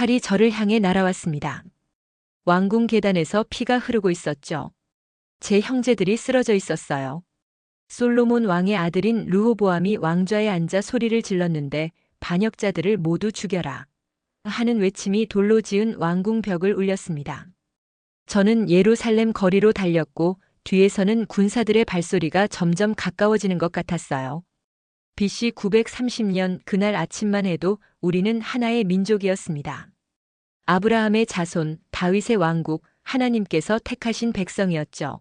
칼이 저를 향해 날아왔습니다. 왕궁 계단에서 피가 흐르고 있었죠. 제 형제들이 쓰러져 있었어요. 솔로몬 왕의 아들인 르호보암이 왕좌에 앉아 소리를 질렀는데 반역자들을 모두 죽여라 하는 외침이 돌로 지은 왕궁 벽을 울렸습니다. 저는 예루살렘 거리로 달렸고 뒤에서는 군사들의 발소리가 점점 가까워지는 것 같았어요. BC 930년 그날 아침만 해도 우리는 하나의 민족이었습니다. 아브라함의 자손, 다윗의 왕국, 하나님께서 택하신 백성이었죠.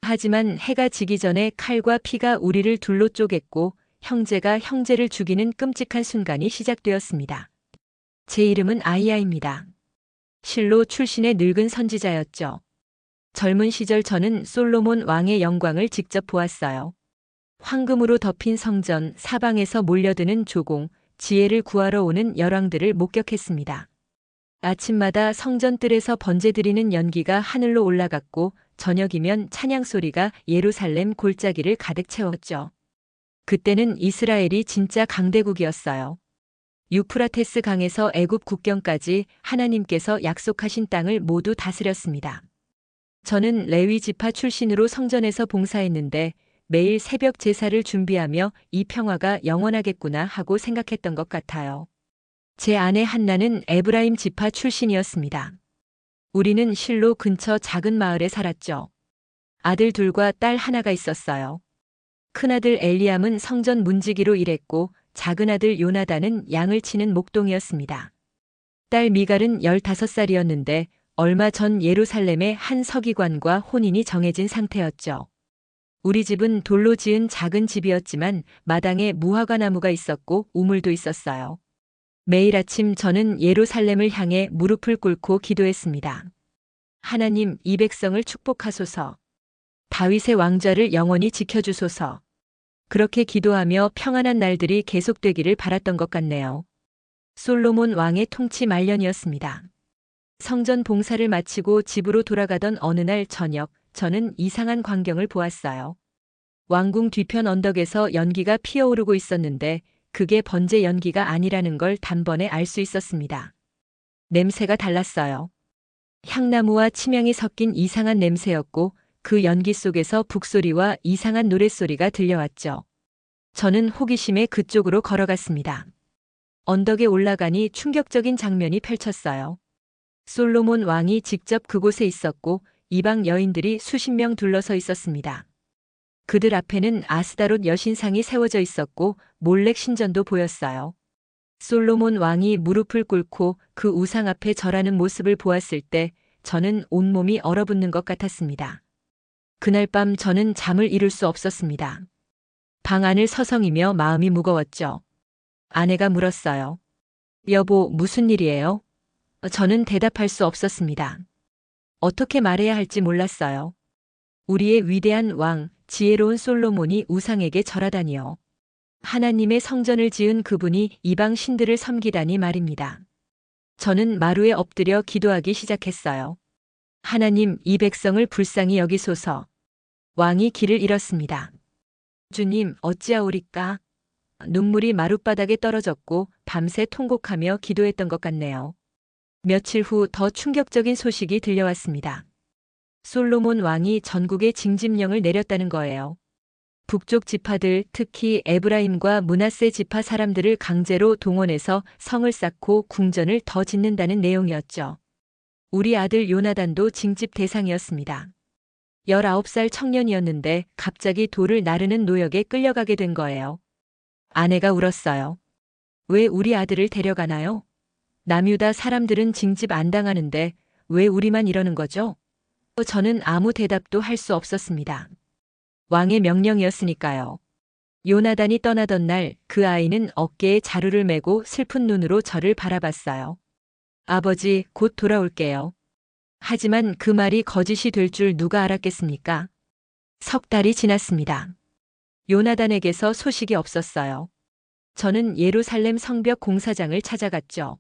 하지만 해가 지기 전에 칼과 피가 우리를 둘로 쪼갰고 형제가 형제를 죽이는 끔찍한 순간이 시작되었습니다. 제 이름은 아이야입니다. 실로 출신의 늙은 선지자였죠. 젊은 시절 저는 솔로몬 왕의 영광을 직접 보았어요. 황금으로 덮인 성전, 사방에서 몰려드는 조공, 지혜를 구하러 오는 열왕들을 목격했습니다. 아침마다 성전 뜰에서 번제드리는 연기가 하늘로 올라갔고 저녁이면 찬양 소리가 예루살렘 골짜기를 가득 채웠죠. 그때는 이스라엘이 진짜 강대국이었어요. 유프라테스 강에서 애굽 국경까지 하나님께서 약속하신 땅을 모두 다스렸습니다. 저는 레위 지파 출신으로 성전에서 봉사했는데 매일 새벽 제사를 준비하며 이 평화가 영원하겠구나 하고 생각했던 것 같아요. 제 아내 한나는 에브라임 지파 출신이었습니다. 우리는 실로 근처 작은 마을에 살았죠. 아들 둘과 딸 하나가 있었어요. 큰아들 엘리암은 성전 문지기로 일했고 작은 아들 요나단은 양을 치는 목동이었습니다. 딸 미갈은 15살이었는데 얼마 전 예루살렘의 한 서기관과 혼인이 정해진 상태였죠. 우리 집은 돌로 지은 작은 집이었지만 마당에 무화과 나무가 있었고 우물도 있었어요. 매일 아침 저는 예루살렘을 향해 무릎을 꿇고 기도했습니다. 하나님, 이 백성을 축복하소서. 다윗의 왕좌를 영원히 지켜주소서. 그렇게 기도하며 평안한 날들이 계속되기를 바랐던 것 같네요. 솔로몬 왕의 통치 말년이었습니다. 성전 봉사를 마치고 집으로 돌아가던 어느 날 저녁, 저는 이상한 광경을 보았어요. 왕궁 뒤편 언덕에서 연기가 피어오르고 있었는데 그게 번제 연기가 아니라는 걸 단번에 알 수 있었습니다. 냄새가 달랐어요. 향나무와 침향이 섞인 이상한 냄새였고 그 연기 속에서 북소리와 이상한 노랫소리가 들려왔죠. 저는 호기심에 그쪽으로 걸어갔습니다. 언덕에 올라가니 충격적인 장면이 펼쳤어요. 솔로몬 왕이 직접 그곳에 있었고 이방 여인들이 수십 명 둘러서 있었습니다. 그들 앞에는 아스다롯 여신상이 세워져 있었고 몰렉 신전도 보였어요. 솔로몬 왕이 무릎을 꿇고 그 우상 앞에 절하는 모습을 보았을 때 저는 온몸이 얼어붙는 것 같았습니다. 그날 밤 저는 잠을 이룰 수 없었습니다. 방 안을 서성이며 마음이 무거웠죠. 아내가 물었어요. 여보, 무슨 일이에요? 저는 대답할 수 없었습니다. 어떻게 말해야 할지 몰랐어요. 우리의 위대한 왕, 지혜로운 솔로몬이 우상에게 절하다니요. 하나님의 성전을 지은 그분이 이방 신들을 섬기다니 말입니다. 저는 마루에 엎드려 기도하기 시작했어요. 하나님, 이 백성을 불쌍히 여기소서. 왕이 길을 잃었습니다. 주님, 어찌하오리까? 눈물이 마룻바닥에 떨어졌고 밤새 통곡하며 기도했던 것 같네요. 며칠 후 더 충격적인 소식이 들려왔습니다. 솔로몬 왕이 전국에 징집령을 내렸다는 거예요. 북쪽 지파들, 특히 에브라임과 므낫세 지파 사람들을 강제로 동원해서 성을 쌓고 궁전을 더 짓는다는 내용이었죠. 우리 아들 요나단도 징집 대상이었습니다. 19살 청년이었는데 갑자기 돌을 나르는 노역에 끌려가게 된 거예요. 아내가 울었어요. 왜 우리 아들을 데려가나요? 남유다 사람들은 징집 안 당하는데 왜 우리만 이러는 거죠? 저는 아무 대답도 할 수 없었습니다. 왕의 명령이었으니까요. 요나단이 떠나던 날 그 아이는 어깨에 자루를 메고 슬픈 눈으로 저를 바라봤어요. 아버지, 곧 돌아올게요. 하지만 그 말이 거짓이 될 줄 누가 알았겠습니까? 석 달이 지났습니다. 요나단에게서 소식이 없었어요. 저는 예루살렘 성벽 공사장을 찾아갔죠.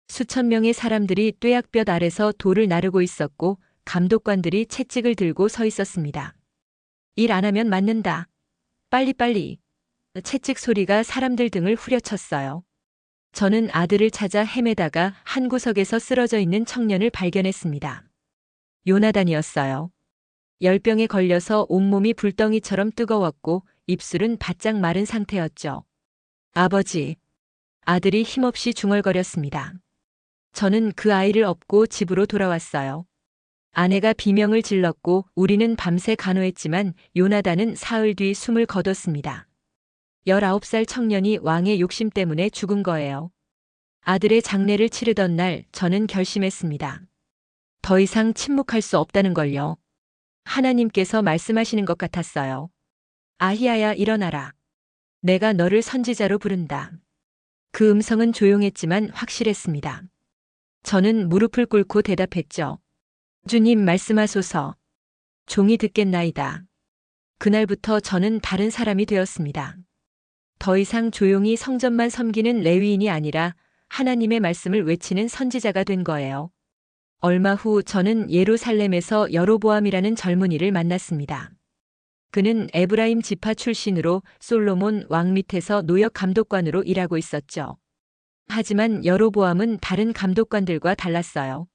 수천 명의 사람들이 뙤약볕 아래서 돌을 나르고 있었고 감독관들이 채찍을 들고 서 있었습니다. 일 안 하면 맞는다. 빨리빨리. 채찍 소리가 사람들 등을 후려쳤어요. 저는 아들을 찾아 헤매다가 한 구석에서 쓰러져 있는 청년을 발견했습니다. 요나단이었어요. 열병에 걸려서 온몸이 불덩이처럼 뜨거웠고 입술은 바짝 마른 상태였죠. 아버지. 아들이 힘없이 중얼거렸습니다. 저는 그 아이를 업고 집으로 돌아왔어요. 아내가 비명을 질렀고 우리는 밤새 간호했지만 요나단은 사흘 뒤 숨을 거뒀습니다. 19살 청년이 왕의 욕심 때문에 죽은 거예요. 아들의 장례를 치르던 날 저는 결심했습니다. 더 이상 침묵할 수 없다는 걸요. 하나님께서 말씀하시는 것 같았어요. 아히야야 일어나라. 내가 너를 선지자로 부른다. 그 음성은 조용했지만 확실했습니다. 저는 무릎을 꿇고 대답했죠. 주님 말씀하소서. 종이 듣겠나이다. 그날부터 저는 다른 사람이 되었습니다. 더 이상 조용히 성전만 섬기는 레위인이 아니라 하나님의 말씀을 외치는 선지자가 된 거예요. 얼마 후 저는 예루살렘에서 여로보암이라는 젊은이를 만났습니다. 그는 에브라임 지파 출신으로 솔로몬 왕 밑에서 노역 감독관으로 일하고 있었죠. 하지만 여로보암은 다른 감독관들과 달랐어요.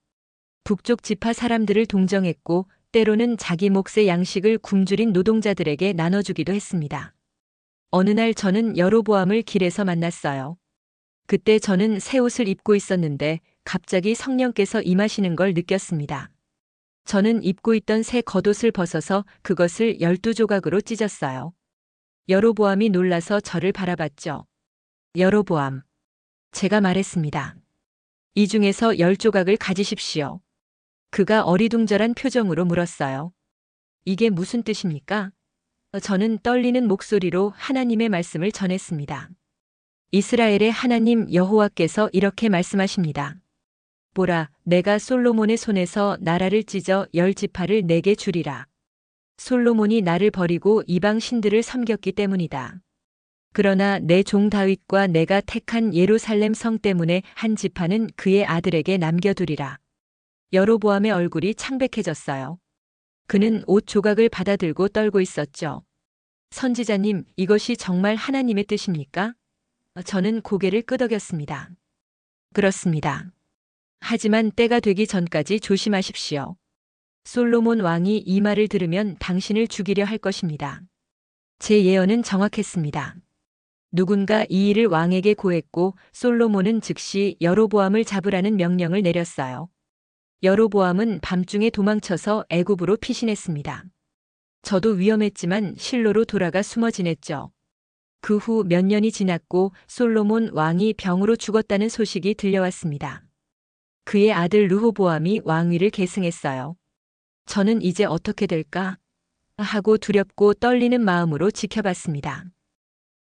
북쪽 지파 사람들을 동정했고 때로는 자기 몫의 양식을 굶주린 노동자들에게 나눠주기도 했습니다. 어느 날 저는 여로보암을 길에서 만났어요. 그때 저는 새 옷을 입고 있었는데 갑자기 성령께서 임하시는 걸 느꼈습니다. 저는 입고 있던 새 겉옷을 벗어서 그것을 12조각으로 찢었어요. 여로보암이 놀라서 저를 바라봤죠. 여로보암. 제가 말했습니다. 이 중에서 10조각을 가지십시오. 그가 어리둥절한 표정으로 물었어요. 이게 무슨 뜻입니까? 저는 떨리는 목소리로 하나님의 말씀을 전했습니다. 이스라엘의 하나님 여호와께서 이렇게 말씀하십니다. 보라, 내가 솔로몬의 손에서 나라를 찢어 10지파를 내게 주리라. 솔로몬이 나를 버리고 이방 신들을 섬겼기 때문이다. 그러나 내 종 다윗과 내가 택한 예루살렘 성 때문에 한 지파는 그의 아들에게 남겨두리라. 여로보암의 얼굴이 창백해졌어요. 그는 옷 조각을 받아들고 떨고 있었죠. 선지자님, 이것이 정말 하나님의 뜻입니까? 저는 고개를 끄덕였습니다. 그렇습니다. 하지만 때가 되기 전까지 조심하십시오. 솔로몬 왕이 이 말을 들으면 당신을 죽이려 할 것입니다. 제 예언은 정확했습니다. 누군가 이 일을 왕에게 고했고 솔로몬은 즉시 여로보암을 잡으라는 명령을 내렸어요. 여로보암은 밤중에 도망쳐서 애굽으로 피신했습니다. 저도 위험했지만 실로로 돌아가 숨어 지냈죠. 그 후 몇 년이 지났고 솔로몬 왕이 병으로 죽었다는 소식이 들려왔습니다. 그의 아들 르호보암이 왕위를 계승했어요. 저는 이제 어떻게 될까? 하고 두렵고 떨리는 마음으로 지켜봤습니다.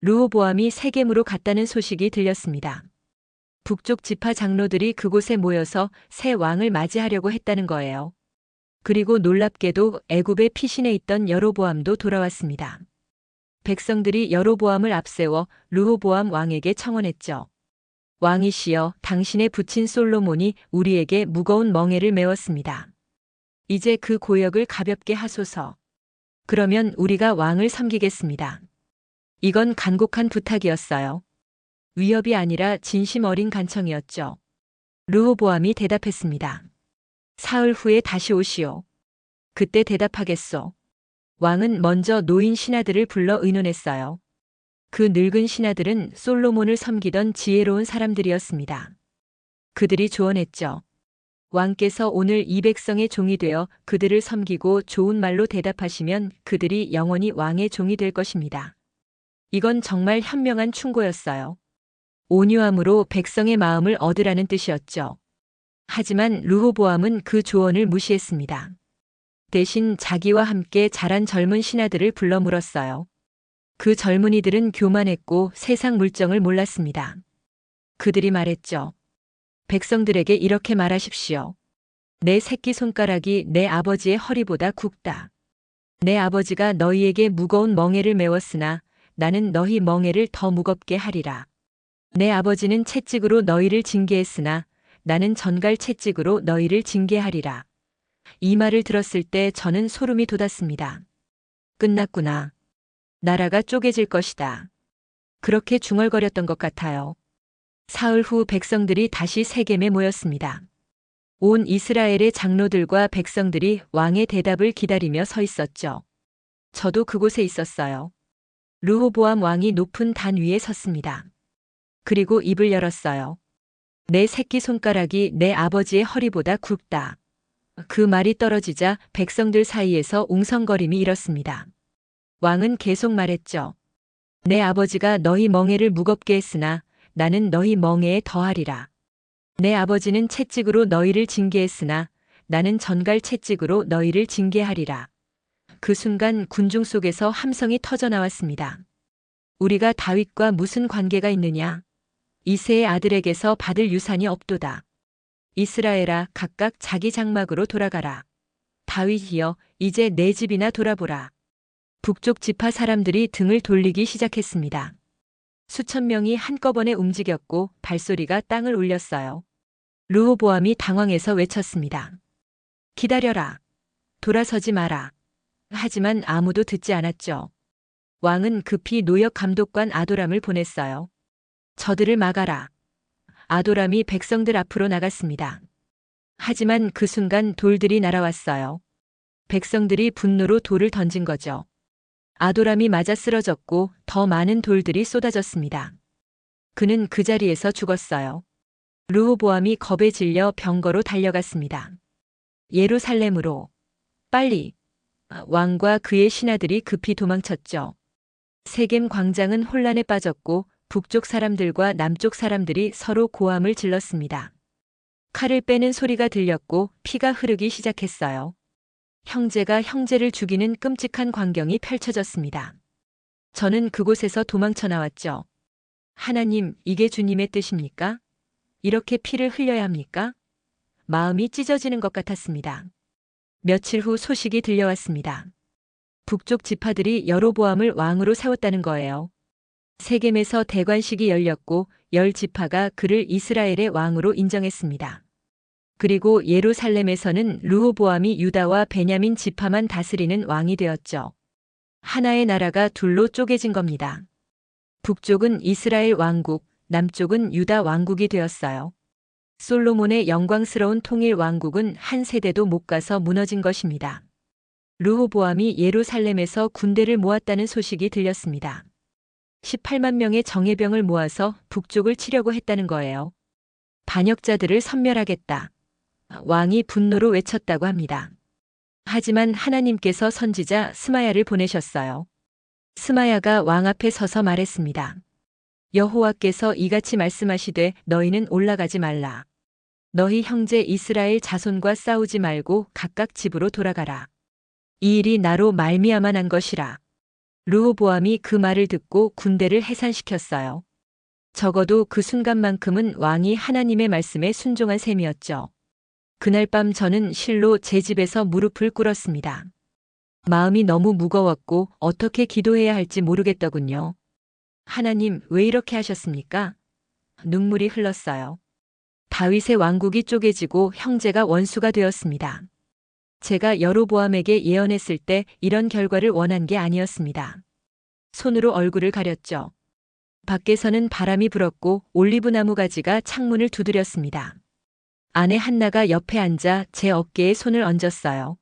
르호보암이 세겜으로 갔다는 소식이 들렸습니다. 북쪽 지파 장로들이 그곳에 모여서 새 왕을 맞이하려고 했다는 거예요. 그리고 놀랍게도 애굽에 피신해 있던 여로보암도 돌아왔습니다. 백성들이 여로보암을 앞세워 르호보암 왕에게 청원했죠. 왕이시여, 당신의 부친 솔로몬이 우리에게 무거운 멍에를 메웠습니다. 이제 그 고역을 가볍게 하소서. 그러면 우리가 왕을 섬기겠습니다. 이건 간곡한 부탁이었어요. 위협이 아니라 진심 어린 간청이었죠. 르호보암이 대답했습니다. 사흘 후에 다시 오시오. 그때 대답하겠소. 왕은 먼저 노인 신하들을 불러 의논했어요. 그 늙은 신하들은 솔로몬을 섬기던 지혜로운 사람들이었습니다. 그들이 조언했죠. 왕께서 오늘 이 백성의 종이 되어 그들을 섬기고 좋은 말로 대답하시면 그들이 영원히 왕의 종이 될 것입니다. 이건 정말 현명한 충고였어요. 온유함으로 백성의 마음을 얻으라는 뜻이었죠. 하지만 르호보암은 그 조언을 무시했습니다. 대신 자기와 함께 자란 젊은 신하들을 불러 물었어요. 그 젊은이들은 교만했고 세상 물정을 몰랐습니다. 그들이 말했죠. 백성들에게 이렇게 말하십시오. 내 새끼손가락이 내 아버지의 허리보다 굵다. 내 아버지가 너희에게 무거운 멍에를 메웠으나 나는 너희 멍에를 더 무겁게 하리라. 내 아버지는 채찍으로 너희를 징계했으나 나는 전갈 채찍으로 너희를 징계하리라. 이 말을 들었을 때 저는 소름이 돋았습니다. 끝났구나. 나라가 쪼개질 것이다. 그렇게 중얼거렸던 것 같아요. 사흘 후 백성들이 다시 세겜에 모였습니다. 온 이스라엘의 장로들과 백성들이 왕의 대답을 기다리며 서 있었죠. 저도 그곳에 있었어요. 르호보암 왕이 높은 단 위에 섰습니다. 그리고 입을 열었어요. 내 새끼손가락이 내 아버지의 허리보다 굵다. 그 말이 떨어지자 백성들 사이에서 웅성거림이 일었습니다. 왕은 계속 말했죠. 내 아버지가 너희 멍에를 무겁게 했으나 나는 너희 멍에에 더하리라. 내 아버지는 채찍으로 너희를 징계했으나 나는 전갈 채찍으로 너희를 징계하리라. 그 순간 군중 속에서 함성이 터져 나왔습니다. 우리가 다윗과 무슨 관계가 있느냐? 이새의 아들에게서 받을 유산이 없도다. 이스라엘아, 각각 자기 장막으로 돌아가라. 다윗이여, 이제 내 집이나 돌아보라. 북쪽 지파 사람들이 등을 돌리기 시작했습니다. 수천 명이 한꺼번에 움직였고 발소리가 땅을 울렸어요. 르호보암이 당황해서 외쳤습니다. 기다려라. 돌아서지 마라. 하지만 아무도 듣지 않았죠. 왕은 급히 노역 감독관 아도람을 보냈어요. 저들을 막아라. 아도람이 백성들 앞으로 나갔습니다. 하지만 그 순간 돌들이 날아왔어요. 백성들이 분노로 돌을 던진 거죠. 아도람이 맞아 쓰러졌고 더 많은 돌들이 쏟아졌습니다. 그는 그 자리에서 죽었어요. 르호보암이 겁에 질려 병거로 달려갔습니다. 예루살렘으로. 빨리. 왕과 그의 신하들이 급히 도망쳤죠. 세겜 광장은 혼란에 빠졌고 북쪽 사람들과 남쪽 사람들이 서로 고함을 질렀습니다. 칼을 빼는 소리가 들렸고 피가 흐르기 시작했어요. 형제가 형제를 죽이는 끔찍한 광경이 펼쳐졌습니다. 저는 그곳에서 도망쳐 나왔죠. 하나님, 이게 주님의 뜻입니까? 이렇게 피를 흘려야 합니까? 마음이 찢어지는 것 같았습니다. 며칠 후 소식이 들려왔습니다. 북쪽 지파들이 여로보암을 왕으로 세웠다는 거예요. 세겜에서 대관식이 열렸고 10지파가 그를 이스라엘의 왕으로 인정했습니다. 그리고 예루살렘에서는 르호보암이 유다와 베냐민 지파만 다스리는 왕이 되었죠. 하나의 나라가 둘로 쪼개진 겁니다. 북쪽은 이스라엘 왕국, 남쪽은 유다 왕국이 되었어요. 솔로몬의 영광스러운 통일 왕국은 한 세대도 못 가서 무너진 것입니다. 르호보암이 예루살렘에서 군대를 모았다는 소식이 들렸습니다. 18만 명의 정예병을 모아서 북쪽을 치려고 했다는 거예요. 반역자들을 섬멸하겠다. 왕이 분노로 외쳤다고 합니다. 하지만 하나님께서 선지자 스마야를 보내셨어요. 스마야가 왕 앞에 서서 말했습니다. 여호와께서 이같이 말씀하시되 너희는 올라가지 말라. 너희 형제 이스라엘 자손과 싸우지 말고 각각 집으로 돌아가라. 이 일이 나로 말미암아 난 것이라. 르호보암이 그 말을 듣고 군대를 해산시켰어요. 적어도 그 순간만큼은 왕이 하나님의 말씀에 순종한 셈이었죠. 그날 밤 저는 실로 제 집에서 무릎을 꿇었습니다. 마음이 너무 무거웠고 어떻게 기도해야 할지 모르겠더군요. 하나님, 왜 이렇게 하셨습니까? 눈물이 흘렀어요. 다윗의 왕국이 쪼개지고 형제가 원수가 되었습니다. 제가 여로보암에게 예언했을 때 이런 결과를 원한 게 아니었습니다. 손으로 얼굴을 가렸죠. 밖에서는 바람이 불었고 올리브나무 가지가 창문을 두드렸습니다. 아내 한나가 옆에 앉아 제 어깨에 손을 얹었어요.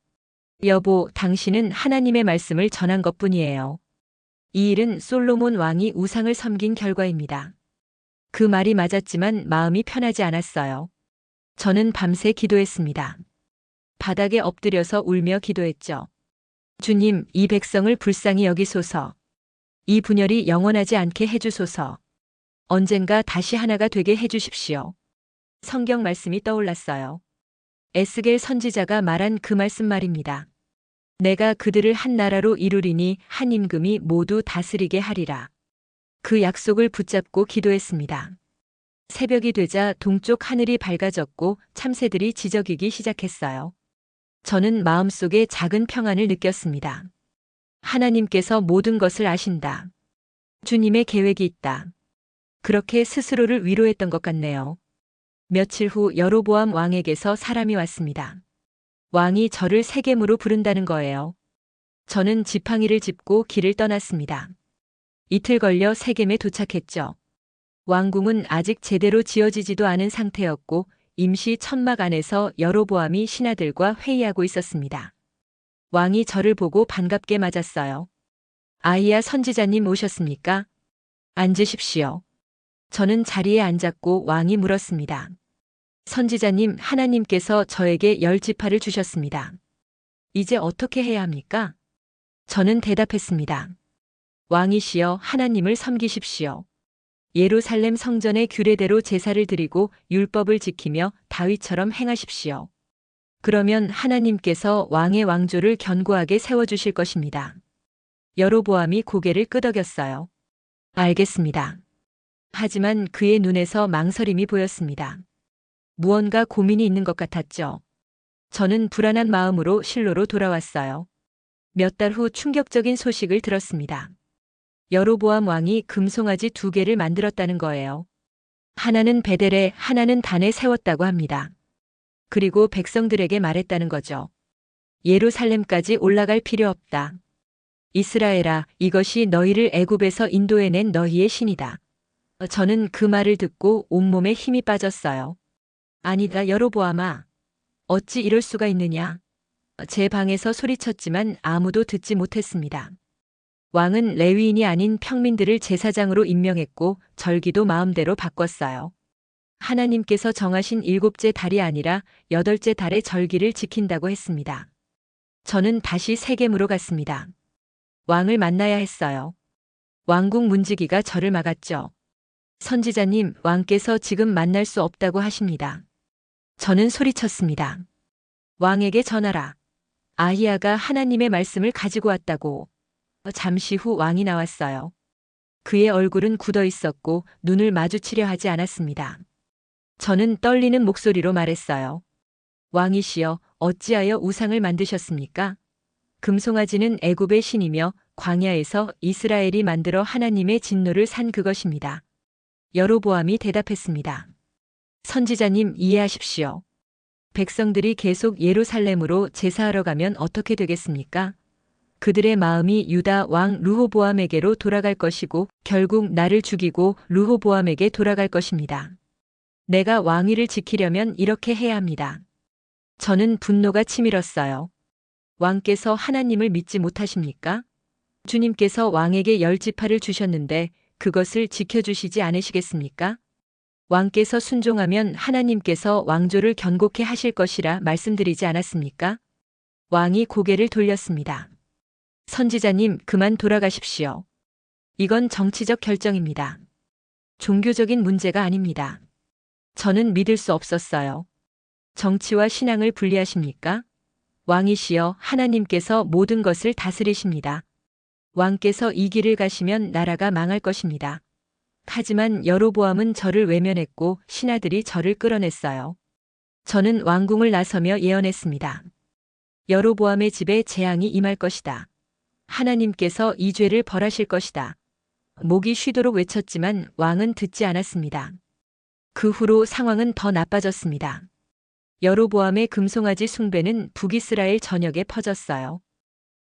여보, 당신은 하나님의 말씀을 전한 것뿐이에요. 이 일은 솔로몬 왕이 우상을 섬긴 결과입니다. 그 말이 맞았지만 마음이 편하지 않았어요. 저는 밤새 기도했습니다. 바닥에 엎드려서 울며 기도했죠. 주님, 이 백성을 불쌍히 여기소서. 이 분열이 영원하지 않게 해주소서. 언젠가 다시 하나가 되게 해주십시오. 성경 말씀이 떠올랐어요. 에스겔 선지자가 말한 그 말씀 말입니다. 내가 그들을 한 나라로 이루리니 한 임금이 모두 다스리게 하리라. 그 약속을 붙잡고 기도했습니다. 새벽이 되자 동쪽 하늘이 밝아졌고 참새들이 지저귀기 시작했어요. 저는 마음속에 작은 평안을 느꼈습니다. 하나님께서 모든 것을 아신다. 주님의 계획이 있다. 그렇게 스스로를 위로했던 것 같네요. 며칠 후 여로보암 왕에게서 사람이 왔습니다. 왕이 저를 세겜으로 부른다는 거예요. 저는 지팡이를 짚고 길을 떠났습니다. 이틀 걸려 세겜에 도착했죠. 왕궁은 아직 제대로 지어지지도 않은 상태였고 임시 천막 안에서 여로보암이 신하들과 회의하고 있었습니다. 왕이 저를 보고 반갑게 맞았어요. 아히야 선지자님 오셨습니까? 앉으십시오. 저는 자리에 앉았고 왕이 물었습니다. 선지자님, 하나님께서 저에게 10지파를 주셨습니다. 이제 어떻게 해야 합니까? 저는 대답했습니다. 왕이시여 하나님을 섬기십시오. 예루살렘 성전의 규례대로 제사를 드리고 율법을 지키며 다윗처럼 행하십시오. 그러면 하나님께서 왕의 왕조를 견고하게 세워주실 것입니다. 여로보암이 고개를 끄덕였어요. 알겠습니다. 하지만 그의 눈에서 망설임이 보였습니다. 무언가 고민이 있는 것 같았죠. 저는 불안한 마음으로 실로로 돌아왔어요. 몇 달 후 충격적인 소식을 들었습니다. 여로보암 왕이 금송아지 2개를 만들었다는 거예요. 하나는 베델에, 하나는 단에 세웠다고 합니다. 그리고 백성들에게 말했다는 거죠. 예루살렘까지 올라갈 필요 없다. 이스라엘아, 이것이 너희를 애굽에서 인도해낸 너희의 신이다. 저는 그 말을 듣고 온몸에 힘이 빠졌어요. 아니다, 여로보암아. 어찌 이럴 수가 있느냐. 제 방에서 소리쳤지만 아무도 듣지 못했습니다. 왕은 레위인이 아닌 평민들을 제사장으로 임명했고 절기도 마음대로 바꿨어요. 하나님께서 정하신 7째 달이 아니라 8째 달의 절기를 지킨다고 했습니다. 저는 다시 세겜으로 갔습니다. 왕을 만나야 했어요. 왕궁 문지기가 저를 막았죠. 선지자님, 왕께서 지금 만날 수 없다고 하십니다. 저는 소리쳤습니다. 왕에게 전하라. 아히야가 하나님의 말씀을 가지고 왔다고. 잠시 후 왕이 나왔어요. 그의 얼굴은 굳어 있었고 눈을 마주치려 하지 않았습니다. 저는 떨리는 목소리로 말했어요. 왕이시여, 어찌하여 우상을 만드셨습니까? 금송아지는 애굽의 신이며 광야에서 이스라엘이 만들어 하나님의 진노를 산 그것입니다. 여로보암이 대답했습니다. 선지자님, 이해하십시오. 백성들이 계속 예루살렘으로 제사하러 가면 어떻게 되겠습니까? 그들의 마음이 유다 왕 르호보암에게로 돌아갈 것이고 결국 나를 죽이고 르호보암에게 돌아갈 것입니다. 내가 왕위를 지키려면 이렇게 해야 합니다. 저는 분노가 치밀었어요. 왕께서 하나님을 믿지 못하십니까? 주님께서 왕에게 10지파를 주셨는데 그것을 지켜주시지 않으시겠습니까? 왕께서 순종하면 하나님께서 왕조를 견고케 하실 것이라 말씀드리지 않았습니까? 왕이 고개를 돌렸습니다. 선지자님, 그만 돌아가십시오. 이건 정치적 결정입니다. 종교적인 문제가 아닙니다. 저는 믿을 수 없었어요. 정치와 신앙을 분리하십니까? 왕이시여, 하나님께서 모든 것을 다스리십니다. 왕께서 이 길을 가시면 나라가 망할 것입니다. 하지만 여로보암은 저를 외면했고 신하들이 저를 끌어냈어요. 저는 왕궁을 나서며 예언했습니다. 여로보암의 집에 재앙이 임할 것이다. 하나님께서 이 죄를 벌하실 것이다. 목이 쉬도록 외쳤지만 왕은 듣지 않았습니다. 그 후로 상황은 더 나빠졌습니다. 여로보암의 금송아지 숭배는 북이스라엘 전역에 퍼졌어요.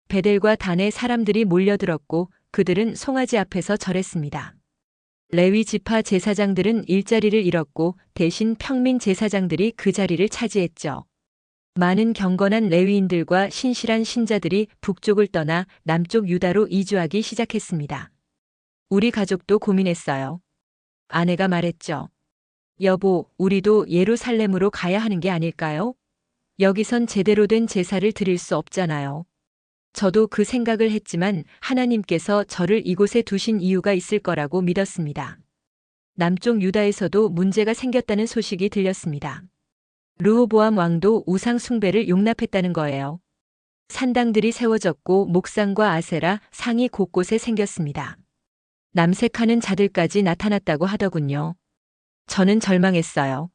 베델과 단에 사람들이 몰려들었고 그들은 송아지 앞에서 절했습니다. 레위 지파 제사장들은 일자리를 잃었고 대신 평민 제사장들이 그 자리를 차지했죠. 많은 경건한 레위인들과 신실한 신자들이 북쪽을 떠나 남쪽 유다로 이주하기 시작했습니다. 우리 가족도 고민했어요. 아내가 말했죠. 여보, 우리도 예루살렘으로 가야 하는 게 아닐까요? 여기선 제대로 된 제사를 드릴 수 없잖아요. 저도 그 생각을 했지만 하나님께서 저를 이곳에 두신 이유가 있을 거라고 믿었습니다. 남쪽 유다에서도 문제가 생겼다는 소식이 들렸습니다. 르호보암 왕도 우상 숭배를 용납했다는 거예요. 산당들이 세워졌고 목상과 아세라, 상이 곳곳에 생겼습니다. 남색하는 자들까지 나타났다고 하더군요. 저는 절망했어요.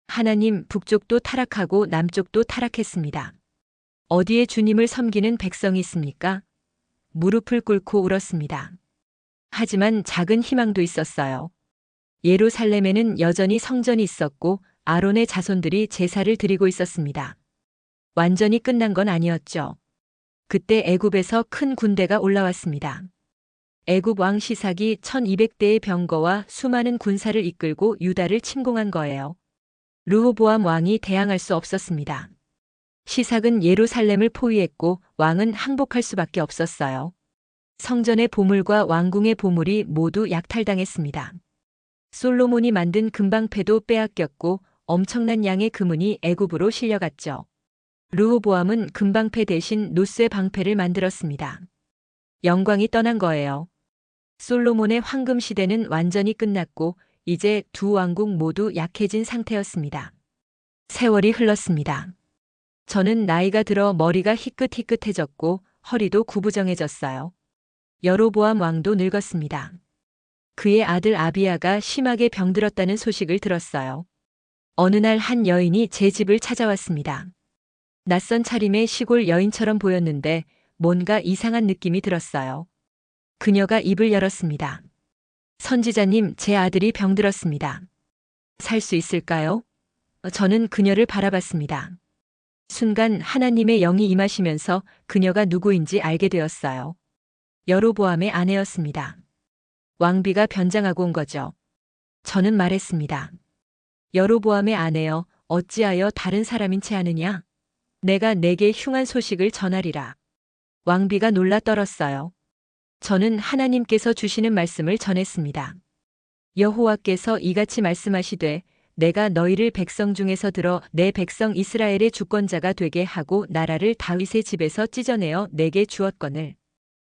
하나님, 북쪽도 타락하고 남쪽도 타락했습니다. 어디에 주님을 섬기는 백성이 있습니까? 무릎을 꿇고 울었습니다. 하지만 작은 희망도 있었어요. 예루살렘에는 여전히 성전이 있었고 아론의 자손들이 제사를 드리고 있었습니다. 완전히 끝난 건 아니었죠. 그때 애굽에서 큰 군대가 올라왔습니다. 애굽 왕 시삭이 1200대의 병거와 수많은 군사를 이끌고 유다를 침공한 거예요. 르호보암 왕이 대항할 수 없었습니다. 시삭은 예루살렘을 포위했고 왕은 항복할 수밖에 없었어요. 성전의 보물과 왕궁의 보물이 모두 약탈당했습니다. 솔로몬이 만든 금방패도 빼앗겼고 엄청난 양의 금은이 애굽으로 실려갔죠. 르호보암은 금방패 대신 노스의 방패를 만들었습니다. 영광이 떠난 거예요. 솔로몬의 황금 시대는 완전히 끝났고 이제 두 왕국 모두 약해진 상태였습니다. 세월이 흘렀습니다. 저는 나이가 들어 머리가 희끗희끗해졌고 허리도 구부정해졌어요. 여로보암 왕도 늙었습니다. 그의 아들 아비야가 심하게 병들었다는 소식을 들었어요. 어느 날 한 여인이 제 집을 찾아왔습니다. 낯선 차림의 시골 여인처럼 보였는데 뭔가 이상한 느낌이 들었어요. 그녀가 입을 열었습니다. 선지자님, 제 아들이 병들었습니다. 살 수 있을까요? 저는 그녀를 바라봤습니다. 순간 하나님의 영이 임하시면서 그녀가 누구인지 알게 되었어요. 여로보암의 아내였습니다. 왕비가 변장하고 온 거죠. 저는 말했습니다. 여로보암의 아내여, 어찌하여 다른 사람인 채 하느냐? 내가 내게 흉한 소식을 전하리라. 왕비가 놀라 떨었어요. 저는 하나님께서 주시는 말씀을 전했습니다. 여호와께서 이같이 말씀하시되 내가 너희를 백성 중에서 들어 내 백성 이스라엘의 주권자가 되게 하고 나라를 다윗의 집에서 찢어내어 내게 주었거늘.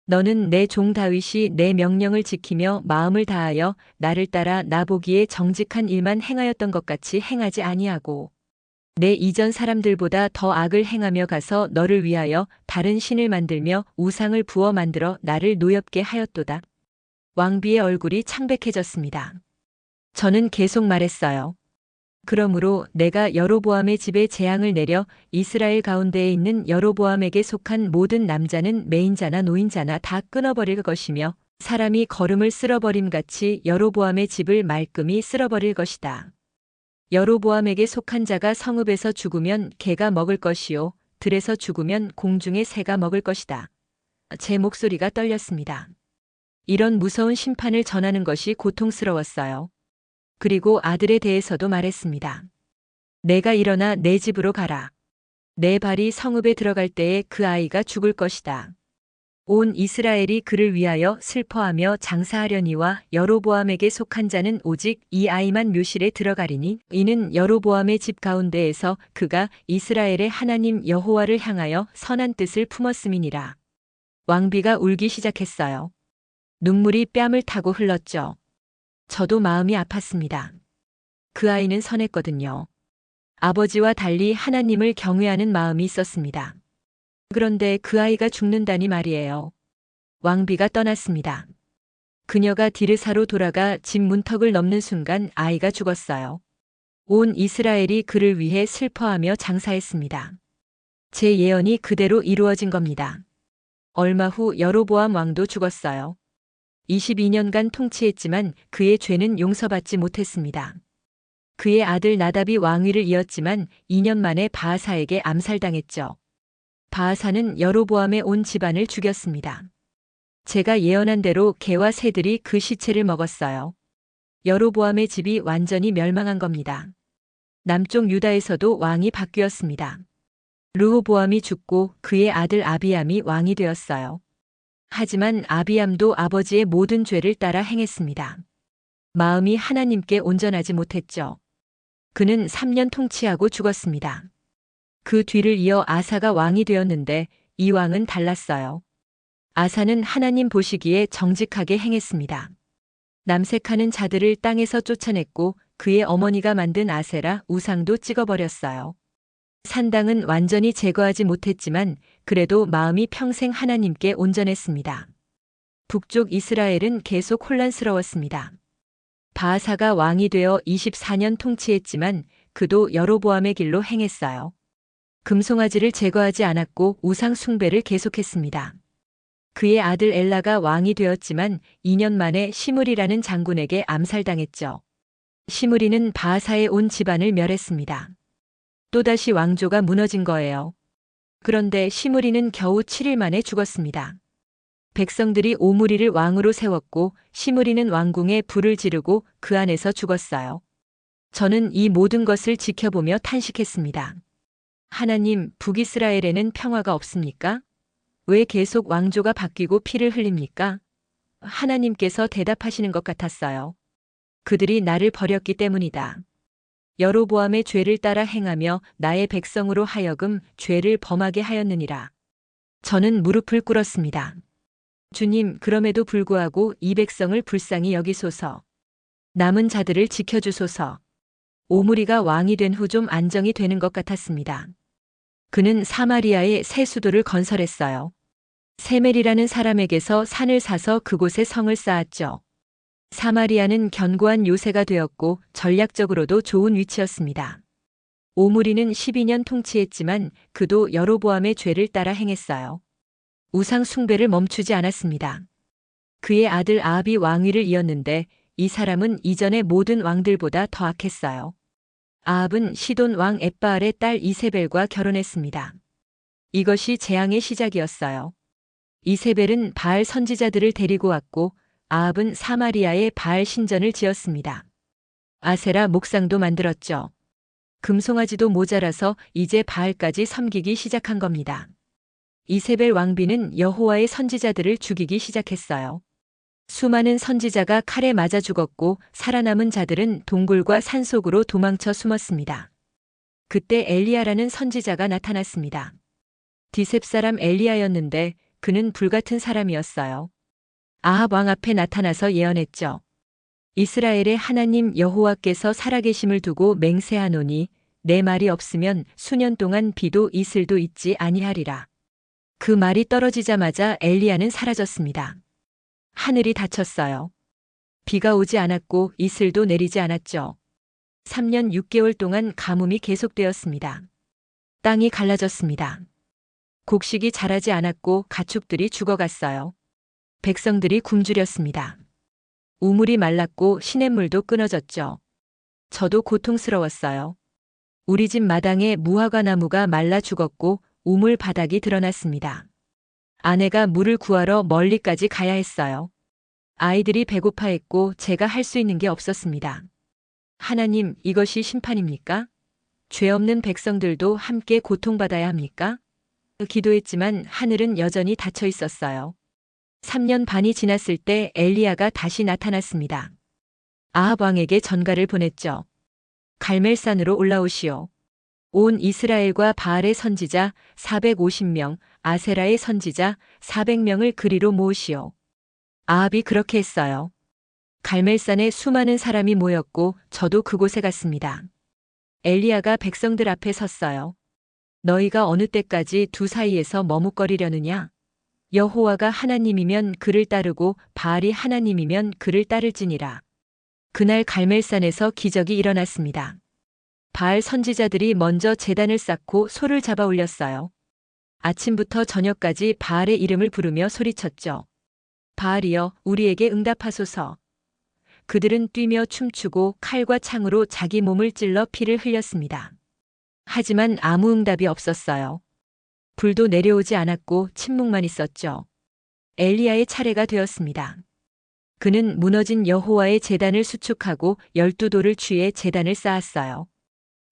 너는 내 종 다윗이 내 명령을 지키며 마음을 다하여 나를 따라 나 보기에 정직한 일만 행하였던 것 같이 행하지 아니하고 내 이전 사람들보다 더 악을 행하며 가서 너를 위하여 다른 신을 만들며 우상을 부어 만들어 나를 노엽게 하였도다. 왕비의 얼굴이 창백해졌습니다. 저는 계속 말했어요. 그러므로 내가 여로보암의 집에 재앙을 내려 이스라엘 가운데에 있는 여로보암에게 속한 모든 남자는 매인자나 노인자나 다 끊어버릴 것이며 사람이 거름을 쓸어버림 같이 여로보암의 집을 말끔히 쓸어버릴 것이다. 여로보암에게 속한 자가 성읍에서 죽으면 개가 먹을 것이요 들에서 죽으면 공중의 새가 먹을 것이다. 제 목소리가 떨렸습니다. 이런 무서운 심판을 전하는 것이 고통스러웠어요. 그리고 아들에 대해서도 말했습니다. 내가 일어나 내 집으로 가라. 내 발이 성읍에 들어갈 때에 그 아이가 죽을 것이다. 온 이스라엘이 그를 위하여 슬퍼하며 장사하려니와 여로보암에게 속한 자는 오직 이 아이만 묘실에 들어가리니 이는 여로보암의 집 가운데에서 그가 이스라엘의 하나님 여호와를 향하여 선한 뜻을 품었음이니라. 왕비가 울기 시작했어요. 눈물이 뺨을 타고 흘렀죠. 저도 마음이 아팠습니다. 그 아이는 선했거든요. 아버지와 달리 하나님을 경외하는 마음이 있었습니다. 그런데 그 아이가 죽는다니 말이에요. 왕비가 떠났습니다. 그녀가 디르사로 돌아가 집 문턱을 넘는 순간 아이가 죽었어요. 온 이스라엘이 그를 위해 슬퍼하며 장사했습니다. 제 예언이 그대로 이루어진 겁니다. 얼마 후 여로보암 왕도 죽었어요. 22년간 통치했지만 그의 죄는 용서받지 못했습니다. 그의 아들 나답이 왕위를 이었지만 2년 만에 바하사에게 암살당했죠. 바하사는 여로보암의 온 집안을 죽였습니다. 제가 예언한 대로 개와 새들이 그 시체를 먹었어요. 여로보암의 집이 완전히 멸망한 겁니다. 남쪽 유다에서도 왕이 바뀌었습니다. 르호보암이 죽고 그의 아들 아비암이 왕이 되었어요. 하지만 아비암도 아버지의 모든 죄를 따라 행했습니다. 마음이 하나님께 온전하지 못했죠. 그는 3년 통치하고 죽었습니다. 그 뒤를 이어 아사가 왕이 되었는데 이 왕은 달랐어요. 아사는 하나님 보시기에 정직하게 행했습니다. 남색하는 자들을 땅에서 쫓아냈고 그의 어머니가 만든 아세라 우상도 찍어버렸어요. 산당은 완전히 제거하지 못했지만 그래도 마음이 평생 하나님께 온전했습니다. 북쪽 이스라엘은 계속 혼란스러웠습니다. 바하사가 왕이 되어 24년 통치했지만 그도 여로보암의 길로 행했어요. 금송아지를 제거하지 않았고 우상 숭배를 계속했습니다. 그의 아들 엘라가 왕이 되었지만 2년 만에 시므리라는 장군에게 암살당했죠. 시므리는 바하사의 온 집안을 멸했습니다. 또다시 왕조가 무너진 거예요. 그런데 시므리는 겨우 7일 만에 죽었습니다. 백성들이 오므리를 왕으로 세웠고 시므리는 왕궁에 불을 지르고 그 안에서 죽었어요. 저는 이 모든 것을 지켜보며 탄식했습니다. 하나님, 북이스라엘에는 평화가 없습니까? 왜 계속 왕조가 바뀌고 피를 흘립니까? 하나님께서 대답하시는 것 같았어요. 그들이 나를 버렸기 때문이다. 여로보암의 죄를 따라 행하며 나의 백성으로 하여금 죄를 범하게 하였느니라. 저는 무릎을 꿇었습니다. 주님, 그럼에도 불구하고 이 백성을 불쌍히 여기소서. 남은 자들을 지켜주소서. 오므리가 왕이 된 후 좀 안정이 되는 것 같았습니다. 그는 사마리아에 새 수도를 건설했어요. 세멜이라는 사람에게서 산을 사서 그곳에 성을 쌓았죠. 사마리아는 견고한 요새가 되었고 전략적으로도 좋은 위치였습니다. 오므리는 12년 통치했지만 그도 여로보암의 죄를 따라 행했어요. 우상 숭배를 멈추지 않았습니다. 그의 아들 아합이 왕위를 이었는데 이 사람은 이전의 모든 왕들보다 더 악했어요. 아합은 시돈 왕 엣바알의 딸 이세벨과 결혼했습니다. 이것이 재앙의 시작이었어요. 이세벨은 바알 선지자들을 데리고 왔고 아합은 사마리아에 바알 신전을 지었습니다. 아세라 목상도 만들었죠. 금송아지도 모자라서 이제 바알까지 섬기기 시작한 겁니다. 이세벨 왕비는 여호와의 선지자들을 죽이기 시작했어요. 수많은 선지자가 칼에 맞아 죽었고 살아남은 자들은 동굴과 산속으로 도망쳐 숨었습니다. 그때 엘리야라는 선지자가 나타났습니다. 디셉 사람 엘리야였는데 그는 불같은 사람이었어요. 아합 왕 앞에 나타나서 예언했죠. 이스라엘의 하나님 여호와께서 살아계심을 두고 맹세하노니 내 말이 없으면 수년 동안 비도 이슬도 있지 아니하리라. 그 말이 떨어지자마자 엘리야는 사라졌습니다. 하늘이 닫혔어요. 비가 오지 않았고 이슬도 내리지 않았죠. 3년 6개월 동안 가뭄이 계속되었습니다. 땅이 갈라졌습니다. 곡식이 자라지 않았고 가축들이 죽어갔어요. 백성들이 굶주렸습니다. 우물이 말랐고 시냇물도 끊어졌죠. 저도 고통스러웠어요. 우리 집 마당에 무화과 나무가 말라 죽었고 우물 바닥이 드러났습니다. 아내가 물을 구하러 멀리까지 가야 했어요. 아이들이 배고파했고 제가 할 수 있는 게 없었습니다. 하나님, 이것이 심판입니까? 죄 없는 백성들도 함께 고통받아야 합니까? 기도했지만 하늘은 여전히 닫혀 있었어요. 3년 반이 지났을 때 엘리야가 다시 나타났습니다. 아합 왕에게 전가를 보냈죠. 갈멜산으로 올라오시오. 온 이스라엘과 바알의 선지자 450명, 아세라의 선지자 400명을 그리로 모으시오. 아합이 그렇게 했어요. 갈멜산에 수많은 사람이 모였고 저도 그곳에 갔습니다. 엘리야가 백성들 앞에 섰어요. 너희가 어느 때까지 두 사이에서 머뭇거리려느냐? 여호와가 하나님이면 그를 따르고 바알이 하나님이면 그를 따를지니라. 그날 갈멜산에서 기적이 일어났습니다. 바알 선지자들이 먼저 제단을 쌓고 소를 잡아 올렸어요. 아침부터 저녁까지 바알의 이름을 부르며 소리쳤죠. 바알이여, 우리에게 응답하소서. 그들은 뛰며 춤추고 칼과 창으로 자기 몸을 찔러 피를 흘렸습니다. 하지만 아무 응답이 없었어요. 불도 내려오지 않았고 침묵만 있었죠. 엘리야의 차례가 되었습니다. 그는 무너진 여호와의 제단을 수축하고 12돌을 취해 제단을 쌓았어요.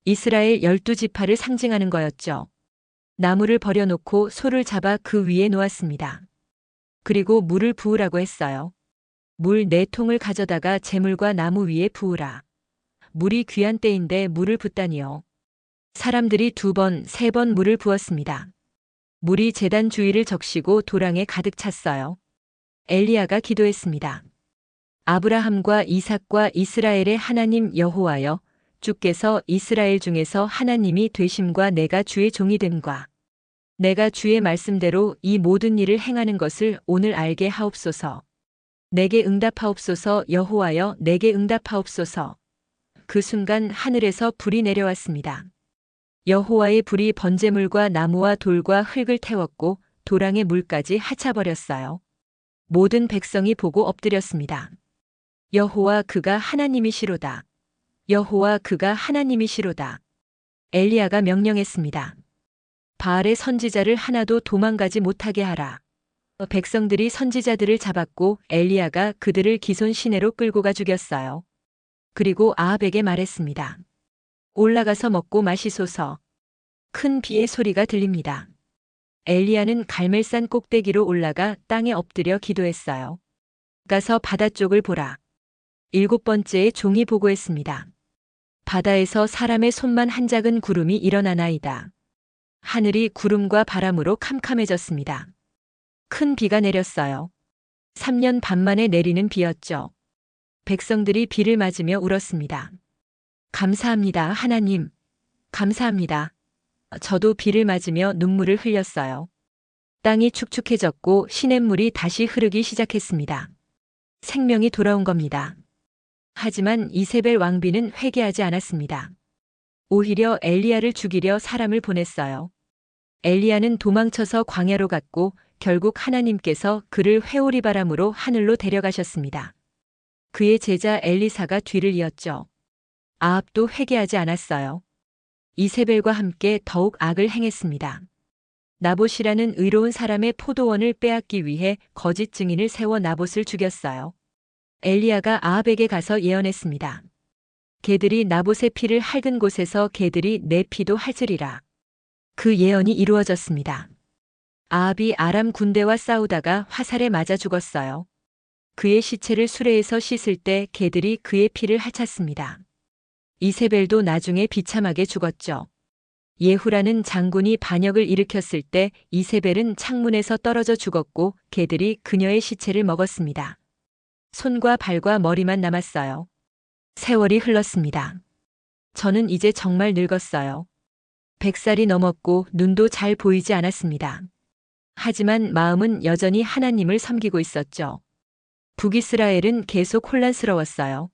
이스라엘 12지파를 상징하는 거였죠. 나무를 버려놓고 소를 잡아 그 위에 놓았습니다. 그리고 물을 부으라고 했어요. 물 4통을 가져다가 제물과 나무 위에 부으라. 물이 귀한 때인데 물을 붓다니요. 사람들이 2번, 3번 물을 부었습니다. 물이 제단 주위를 적시고 도랑에 가득 찼어요. 엘리야가 기도했습니다. 아브라함과 이삭과 이스라엘의 하나님 여호와여, 주께서 이스라엘 중에서 하나님이 되심과 내가 주의 종이 됨과 내가 주의 말씀대로 이 모든 일을 행하는 것을 오늘 알게 하옵소서. 내게 응답하옵소서. 여호와여, 내게 응답하옵소서. 그 순간 하늘에서 불이 내려왔습니다. 여호와의 불이 번제물과 나무와 돌과 흙을 태웠고 도랑의 물까지 핥아버렸어요. 모든 백성이 보고 엎드렸습니다. 여호와, 그가 하나님이시로다. 여호와, 그가 하나님이시로다. 엘리야가 명령했습니다. 바알의 선지자를 하나도 도망가지 못하게 하라. 백성들이 선지자들을 잡았고 엘리야가 그들을 기손 시내로 끌고 가 죽였어요. 그리고 아합에게 말했습니다. 올라가서 먹고 마시소서. 큰 비의 소리가 들립니다. 엘리야는 갈멜산 꼭대기로 올라가 땅에 엎드려 기도했어요. 가서 바다 쪽을 보라. 7번째에 종이 보고했습니다. 바다에서 사람의 손만 한 작은 구름이 일어나나이다. 하늘이 구름과 바람으로 캄캄해졌습니다. 큰 비가 내렸어요. 3년 반 만에 내리는 비였죠. 백성들이 비를 맞으며 울었습니다. 감사합니다, 하나님. 감사합니다. 저도 비를 맞으며 눈물을 흘렸어요. 땅이 축축해졌고 시냇물이 다시 흐르기 시작했습니다. 생명이 돌아온 겁니다. 하지만 이세벨 왕비는 회개하지 않았습니다. 오히려 엘리야를 죽이려 사람을 보냈어요. 엘리야는 도망쳐서 광야로 갔고 결국 하나님께서 그를 회오리 바람으로 하늘로 데려가셨습니다. 그의 제자 엘리사가 뒤를 이었죠. 아합도 회개하지 않았어요. 이세벨과 함께 더욱 악을 행했습니다. 나봇이라는 의로운 사람의 포도원을 빼앗기 위해 거짓 증인을 세워 나봇을 죽였어요. 엘리야가 아합에게 가서 예언했습니다. 개들이 나봇의 피를 핥은 곳에서 개들이 내 피도 핥으리라. 그 예언이 이루어졌습니다. 아합이 아람 군대와 싸우다가 화살에 맞아 죽었어요. 그의 시체를 수레에서 씻을 때 개들이 그의 피를 핥았습니다. 이세벨도 나중에 비참하게 죽었죠. 예후라는 장군이 반역을 일으켰을 때 이세벨은 창문에서 떨어져 죽었고 개들이 그녀의 시체를 먹었습니다. 손과 발과 머리만 남았어요. 세월이 흘렀습니다. 저는 이제 정말 늙었어요. 100살이 넘었고 눈도 잘 보이지 않았습니다. 하지만 마음은 여전히 하나님을 섬기고 있었죠. 북이스라엘은 계속 혼란스러웠어요.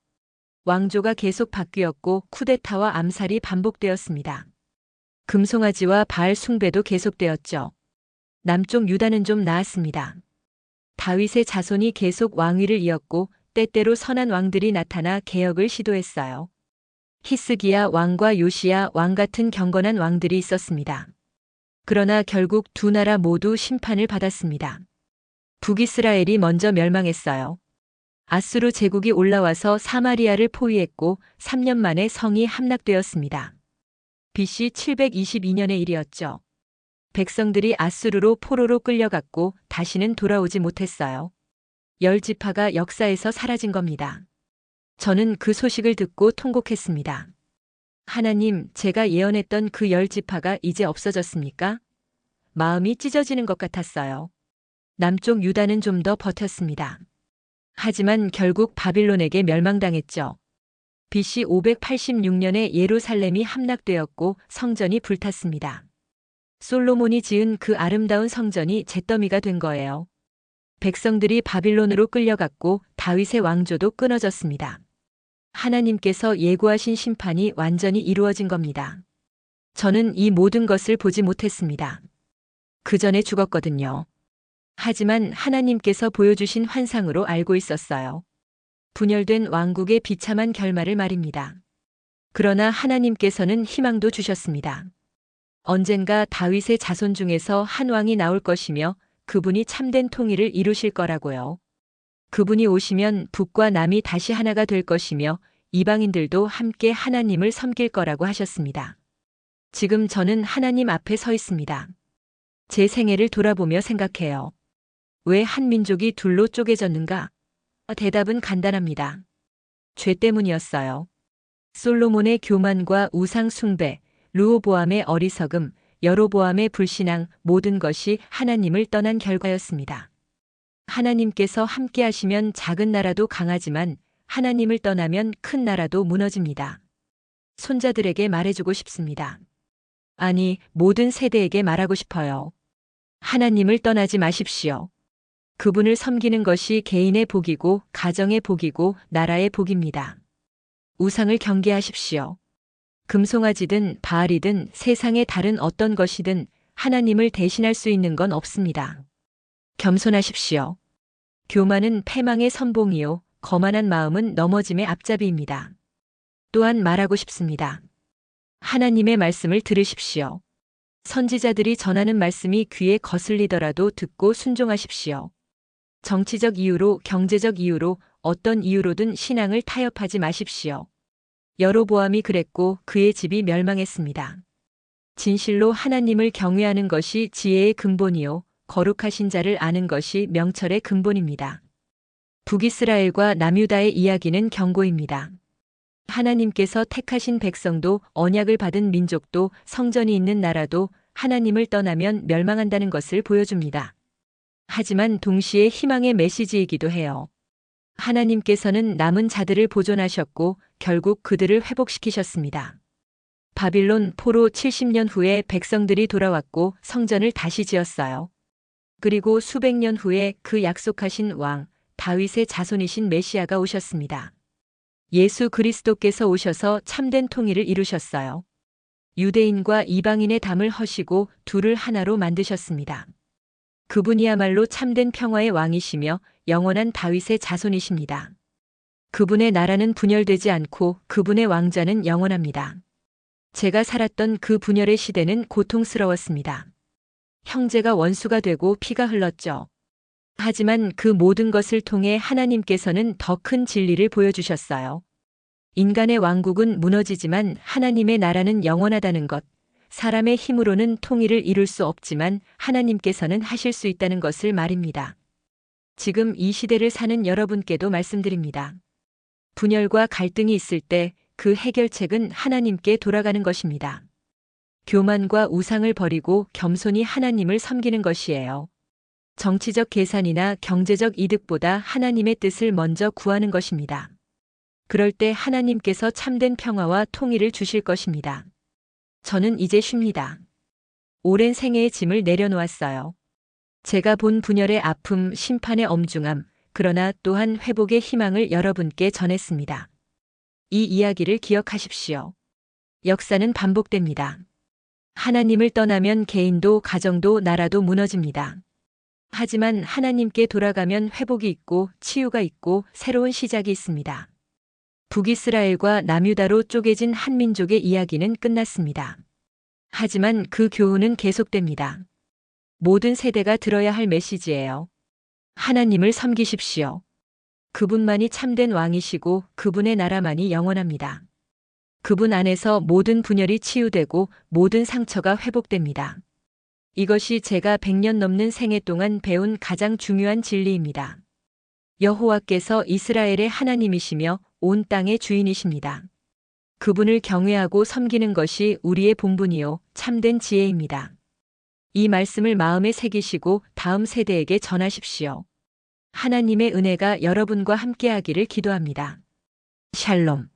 왕조가 계속 바뀌었고 쿠데타와 암살이 반복되었습니다. 금송아지와 바알 숭배도 계속되었죠. 남쪽 유다는 좀 나았습니다. 다윗의 자손이 계속 왕위를 이었고 때때로 선한 왕들이 나타나 개혁을 시도했어요. 히스기야 왕과 요시야 왕 같은 경건한 왕들이 있었습니다. 그러나 결국 두 나라 모두 심판을 받았습니다. 북이스라엘이 먼저 멸망했어요. 아수르 제국이 올라와서 사마리아를 포위했고 3년 만에 성이 함락되었습니다. BC 722년의 일이었죠. 백성들이 아수르로 포로로 끌려갔고 다시는 돌아오지 못했어요. 10지파가 역사에서 사라진 겁니다. 저는 그 소식을 듣고 통곡했습니다. 하나님, 제가 예언했던 그 10지파가 이제 없어졌습니까? 마음이 찢어지는 것 같았어요. 남쪽 유다는 좀 더 버텼습니다. 하지만 결국 바빌론에게 멸망당했죠. BC 586년에 예루살렘이 함락되었고 성전이 불탔습니다. 솔로몬이 지은 그 아름다운 성전이 잿더미가 된 거예요. 백성들이 바빌론으로 끌려갔고 다윗의 왕조도 끊어졌습니다. 하나님께서 예고하신 심판이 완전히 이루어진 겁니다. 저는 이 모든 것을 보지 못했습니다. 그 전에 죽었거든요. 하지만 하나님께서 보여주신 환상으로 알고 있었어요. 분열된 왕국의 비참한 결말을 말입니다. 그러나 하나님께서는 희망도 주셨습니다. 언젠가 다윗의 자손 중에서 한 왕이 나올 것이며 그분이 참된 통일을 이루실 거라고요. 그분이 오시면 북과 남이 다시 하나가 될 것이며 이방인들도 함께 하나님을 섬길 거라고 하셨습니다. 지금 저는 하나님 앞에 서 있습니다. 제 생애를 돌아보며 생각해요. 왜 한 민족이 둘로 쪼개졌는가? 대답은 간단합니다. 죄 때문이었어요. 솔로몬의 교만과 우상 숭배, 르호보암의 어리석음, 여로보암의 불신앙, 모든 것이 하나님을 떠난 결과였습니다. 하나님께서 함께 하시면 작은 나라도 강하지만 하나님을 떠나면 큰 나라도 무너집니다. 손자들에게 말해주고 싶습니다. 아니, 모든 세대에게 말하고 싶어요. 하나님을 떠나지 마십시오. 그분을 섬기는 것이 개인의 복이고 가정의 복이고 나라의 복입니다. 우상을 경계하십시오. 금송아지든 바알이든 세상의 다른 어떤 것이든 하나님을 대신할 수 있는 건 없습니다. 겸손하십시오. 교만은 패망의 선봉이요, 거만한 마음은 넘어짐의 앞잡이입니다. 또한 말하고 싶습니다. 하나님의 말씀을 들으십시오. 선지자들이 전하는 말씀이 귀에 거슬리더라도 듣고 순종하십시오. 정치적 이유로, 경제적 이유로, 어떤 이유로든 신앙을 타협하지 마십시오. 여로보암이 그랬고 그의 집이 멸망했습니다. 진실로 하나님을 경외하는 것이 지혜의 근본이요 거룩하신 자를 아는 것이 명철의 근본입니다. 북이스라엘과 남유다의 이야기는 경고입니다. 하나님께서 택하신 백성도 언약을 받은 민족도 성전이 있는 나라도 하나님을 떠나면 멸망한다는 것을 보여줍니다. 하지만 동시에 희망의 메시지이기도 해요. 하나님께서는 남은 자들을 보존하셨고 결국 그들을 회복시키셨습니다. 바빌론 포로 70년 후에 백성들이 돌아왔고 성전을 다시 지었어요. 그리고 수백 년 후에 그 약속하신 왕, 다윗의 자손이신 메시아가 오셨습니다. 예수 그리스도께서 오셔서 참된 통일을 이루셨어요. 유대인과 이방인의 담을 허시고 둘을 하나로 만드셨습니다. 그분이야말로 참된 평화의 왕이시며 영원한 다윗의 자손이십니다. 그분의 나라는 분열되지 않고 그분의 왕좌는 영원합니다. 제가 살았던 그 분열의 시대는 고통스러웠습니다. 형제가 원수가 되고 피가 흘렀죠. 하지만 그 모든 것을 통해 하나님께서는 더 큰 진리를 보여주셨어요. 인간의 왕국은 무너지지만 하나님의 나라는 영원하다는 것, 사람의 힘으로는 통일을 이룰 수 없지만 하나님께서는 하실 수 있다는 것을 말입니다. 지금 이 시대를 사는 여러분께도 말씀드립니다. 분열과 갈등이 있을 때 그 해결책은 하나님께 돌아가는 것입니다. 교만과 우상을 버리고 겸손히 하나님을 섬기는 것이에요. 정치적 계산이나 경제적 이득보다 하나님의 뜻을 먼저 구하는 것입니다. 그럴 때 하나님께서 참된 평화와 통일을 주실 것입니다. 저는 이제 쉽니다. 오랜 생애의 짐을 내려놓았어요. 제가 본 분열의 아픔, 심판의 엄중함, 그러나 또한 회복의 희망을 여러분께 전했습니다. 이 이야기를 기억하십시오. 역사는 반복됩니다. 하나님을 떠나면 개인도 가정도 나라도 무너집니다. 하지만 하나님께 돌아가면 회복이 있고 치유가 있고 새로운 시작이 있습니다. 북이스라엘과 남유다로 쪼개진 한 민족의 이야기는 끝났습니다. 하지만 그 교훈은 계속됩니다. 모든 세대가 들어야 할 메시지예요. 하나님을 섬기십시오. 그분만이 참된 왕이시고 그분의 나라만이 영원합니다. 그분 안에서 모든 분열이 치유되고 모든 상처가 회복됩니다. 이것이 제가 100년 넘는 생애 동안 배운 가장 중요한 진리입니다. 여호와께서 이스라엘의 하나님이시며 온 땅의 주인이십니다. 그분을 경외하고 섬기는 것이 우리의 본분이요 참된 지혜입니다. 이 말씀을 마음에 새기시고 다음 세대에게 전하십시오. 하나님의 은혜가 여러분과 함께하기를 기도합니다. 샬롬.